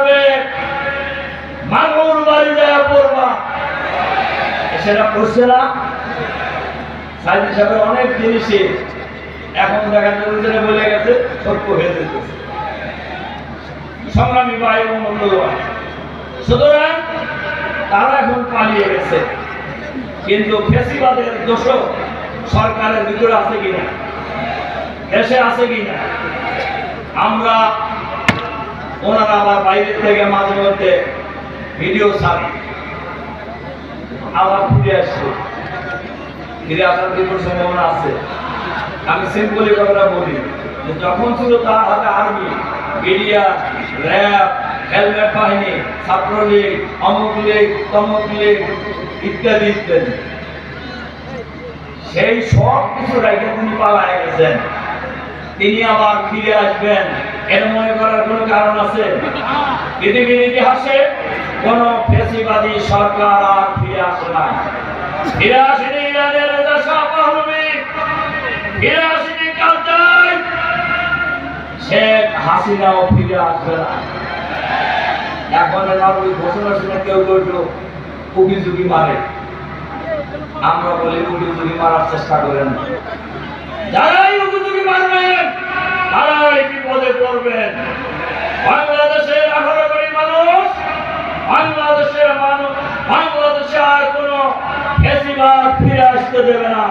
হবে মাগুর বাড়ি যায় পড়বা, সেটা করছে না। সাইদি সাহেবের অনেক জিনিসই এখন দেখা যাচ্ছে বলে গেছে, সত্য হয়ে যেতেছে। সংগ্রামী ভাই এবং বন্ধুগণ, সুতরাং তারা এখন পালিয়ে গেছে, কিন্তু ফ্যাসিবাদের দোষ সরকারের ভিতরে আছে কিনা, দেশে আছে কিনা? আমরা ওনারা আবার বাইরে থেকে মাঝে মধ্যে ভিডিও ছাড়ি, আবার ফিরে আসছে, ফিরে আসার বিপুল সম্ভাবনা আছে। আমি সিম্পলি কথাটা বলি, যখন ছিল তার হাতে আর্মি, মিডিয়া, র্যাব, হেলমেট বাহিনী, ছাত্রলীগ, অমুক লীগ, তমুক লীগ ইত্যাদি ইত্যাদি, সেই সব কিছু রেখে তিনি পালায় গেছেন। তিনি আবার ফিরে আসবেন এর মনে করার কোন কারণ আছে? পৃথিবীর ইতিহাসে কোন ফ্যাসিবাদী সরকার আর ফিরে আসে না। ফিরে আসেনি ইরানের রেজা শাহ পাহলভী, ফিরে আসেনি কারজাই, শেখ হাসিনাও ফিরে আসবে না। এখন ওই ঘোষণা শুনে কেউ কেউ উকি ঝুঁকি মারে, আমরা বলি উকি ঝুঁকি মারার চেষ্টা করেন। যারাই উকি ঝুঁকি মারবেন তারাই বিপদে পড়বেন। বাংলাদেশের 18 কোটি মানুষ, বাংলাদেশের মানুষ, বাংলাদেশে আর কোন ফ্যাসিবাদ ফিরে আসতে দেবে না।